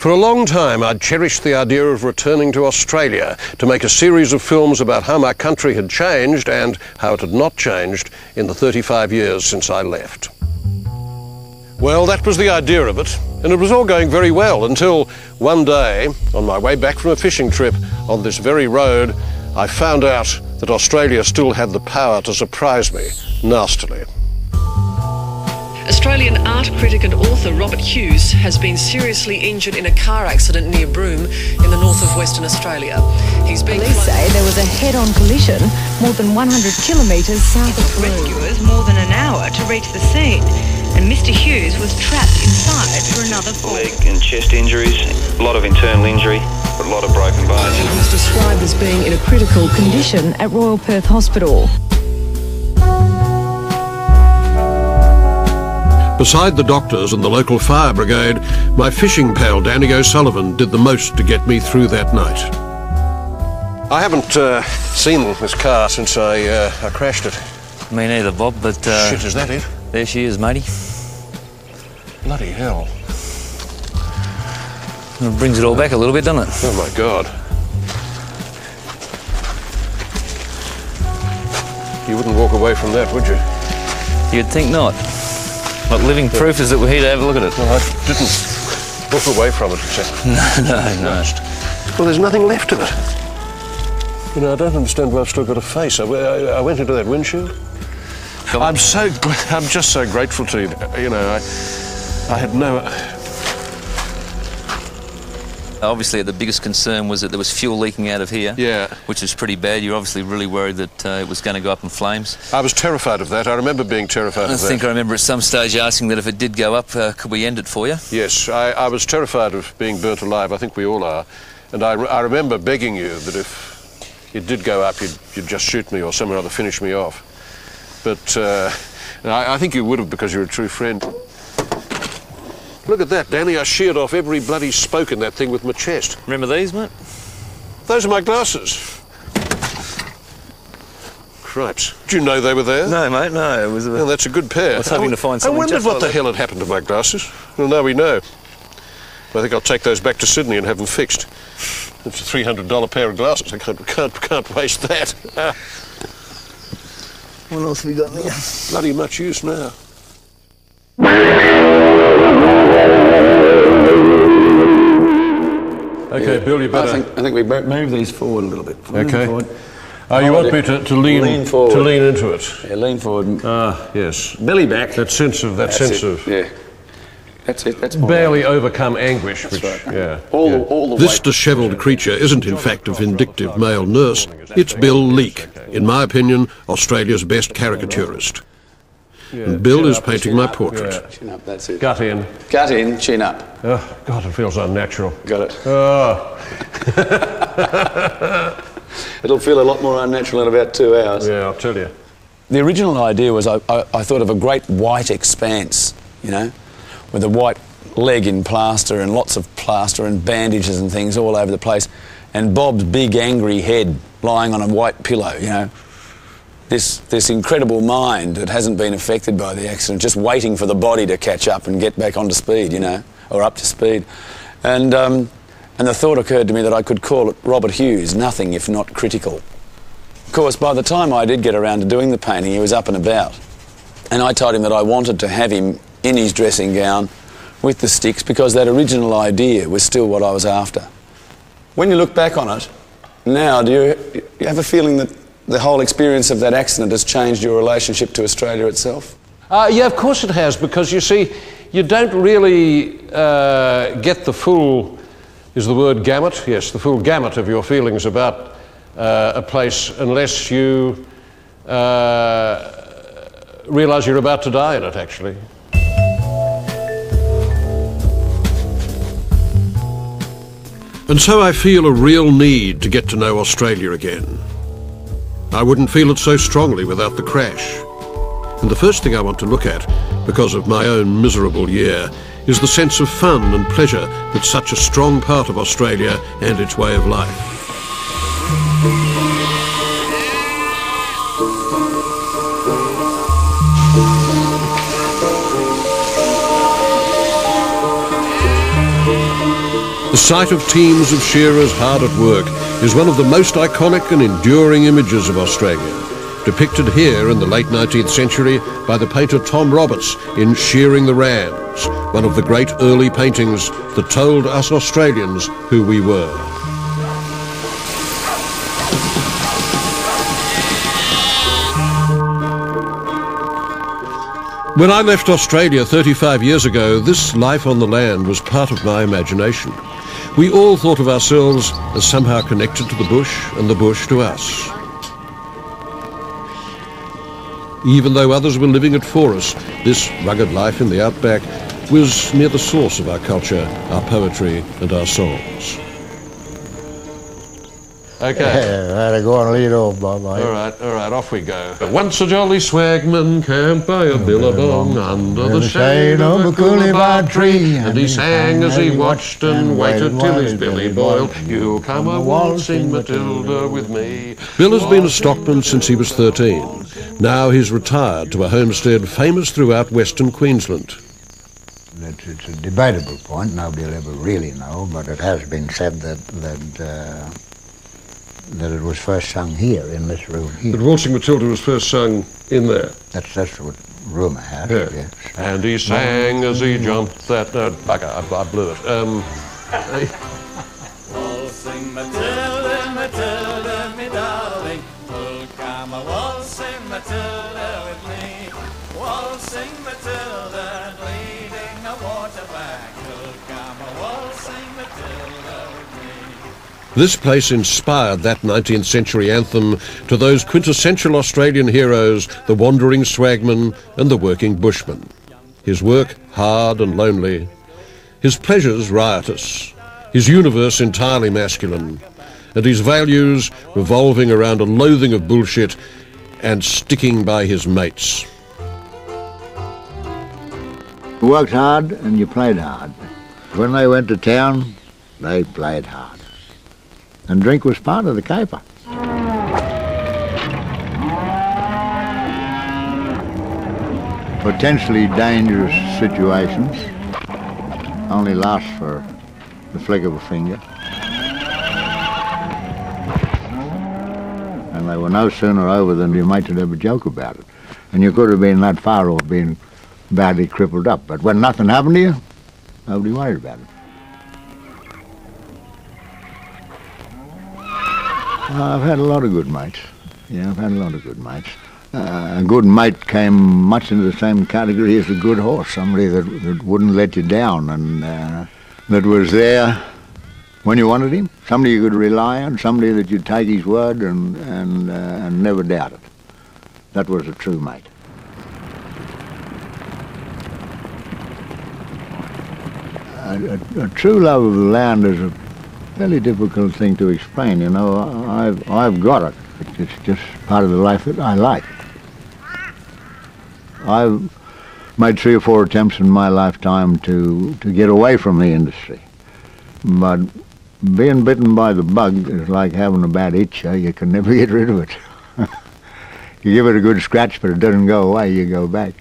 For a long time, I'd cherished the idea of returning to Australia to make a series of films about how my country had changed and how it had not changed in the 35 years since I left. Well, that was the idea of it, and it was all going very well until one day, on my way back from a fishing trip on this very road, I found out that Australia still had the power to surprise me nastily. Australian art critic and author Robert Hughes has been seriously injured in a car accident near Broome in the north of Western Australia. Police say there was a head-on collision more than 100 kilometres south of Broome. Rescuers more than an hour to reach the scene, and Mr Hughes was trapped inside for another fall. Leg and chest injuries, a lot of internal injury, a lot of broken bones. He was described as being in a critical condition at Royal Perth Hospital. Beside the doctors and the local fire brigade, my fishing pal Danny O'Sullivan did the most to get me through that night. I haven't seen this car since I crashed it. Me neither, Bob, but... Shit, is that it? There she is, matey. Bloody hell. It brings it all back a little bit, doesn't it? Oh, my God. You wouldn't walk away from that, would you? You'd think not. What living proof is that we're here to have a look at it? Well, I didn't walk away from it, except... No. Well, there's nothing left of it. You know, I don't understand why I've still got a face. I went into that windshield. I'm just so grateful to you. You know, I had no... Obviously, the biggest concern was that there was fuel leaking out of here. Yeah. Which is pretty bad. You're obviously really worried that it was going to go up in flames. I was terrified of that. I remember being terrified of that. I think I remember at some stage asking that if it did go up, could we end it for you? Yes, I was terrified of being burnt alive. I think we all are. And I remember begging you that if it did go up, you'd just shoot me or somehow or other finish me off. But I think you would have, because you're a true friend. Look at that, Danny. I sheared off every bloody spoke in that thing with my chest. Remember these, mate? Those are my glasses. Cripes. Did you know they were there? No, mate, no. It was well, that's a good pair. I was hoping to find something. I wondered just what like the that. hell had happened to my glasses. Well, now we know. I think I'll take those back to Sydney and have them fixed. It's a $300 pair of glasses. I can't waste that. What else have we got there? Bloody much use now. Okay, Bill, you better... I think we move these forward a little bit. Okay. You want me to lean forward. To lean into it? Yeah, lean forward. Ah, yes. Belly back. That sense of... Yeah. That's it. That's barely overcome anguish. That's which, right. Yeah. All the this weight. dishevelled creature isn't in fact a vindictive male nurse. It's Bill Leake, in my opinion, Australia's best caricaturist. And Bill is painting my portrait. Yeah. Chin up, that's it. Gut in. Gut in, chin up. Oh, God, it feels unnatural. Got it. Oh. It'll feel a lot more unnatural in about 2 hours. Yeah, I'll tell you. The original idea was I thought of a great white expanse, you know, with a white leg in plaster and lots of plaster and bandages and things all over the place, and Bob's big angry head lying on a white pillow, you know. This incredible mind that hasn't been affected by the accident, just waiting for the body to catch up and get back onto speed, you know, or up to speed. And the thought occurred to me that I could call it Robert Hughes, nothing if not critical. Of course, by the time I did get around to doing the painting, he was up and about. And I told him that I wanted to have him in his dressing gown with the sticks, because that original idea was still what I was after. When you look back on it, now, do you have a feeling that the whole experience of that accident has changed your relationship to Australia itself? Yeah, of course it has, because you see, you don't really get the full, is the word gamut? Yes, the full gamut of your feelings about a place unless you realise you're about to die in it, actually. And so I feel a real need to get to know Australia again. I wouldn't feel it so strongly without the crash. And the first thing I want to look at, because of my own miserable year, is the sense of fun and pleasure that's such a strong part of Australia and its way of life. The sight of teams of shearers hard at work is one of the most iconic and enduring images of Australia, depicted here in the late 19th century by the painter Tom Roberts in Shearing the Rams, one of the great early paintings that told us Australians who we were. When I left Australia 35 years ago, this life on the land was part of my imagination. We all thought of ourselves as somehow connected to the bush and the bush to us. Even though others were living it for us, this rugged life in the outback was near the source of our culture, our poetry and our songs. Okay. Yeah, go on, lead off, Bob. All right, off we go. Once a jolly swagman camped by a billabong under the shade of a coolibah tree, and he sang as he watched and waited till his billy boiled. You'll come a waltzing Matilda with me. Bill has been a stockman since he was 13. Now he's retired to a homestead famous throughout Western Queensland. It's a debatable point. Nobody will ever really know, but it has been said that it was first sung here, in this room here. That Waltzing-Matilda was first sung in there. That's what rumour has, yeah. Yes. And he sang as he jumped that... No, bugger, I blew it. Waltzing Matilda, Matilda, me darling, will come a waltzing Matilda with me. Waltzing Matilda, leading a water back, will come a waltzing Matilda with me. This place inspired that 19th century anthem to those quintessential Australian heroes, the wandering swagman and the working bushman. His work hard and lonely, his pleasures riotous, his universe entirely masculine, and his values revolving around a loathing of bullshit and sticking by his mates. You worked hard and you played hard. When they went to town, they played hard. And drink was part of the caper. Potentially dangerous situations only last for the flick of a finger. And they were no sooner over than your mates would ever joke about it. And you could have been that far off being badly crippled up. But when nothing happened to you, nobody worried about it. I've had a lot of good mates. Yeah, I've had a lot of good mates. A good mate came much into the same category as a good horse, somebody that wouldn't let you down and that was there when you wanted him, somebody you could rely on, somebody that you'd take his word and never doubt it. That was a true mate. A true love of the land is a fairly difficult thing to explain, you know. I've got it. It's just part of the life that I like. I've made 3 or 4 attempts in my lifetime to get away from the industry. But being bitten by the bug is like having a bad itch. You can never get rid of it. You give it a good scratch, but it doesn't go away, you go back.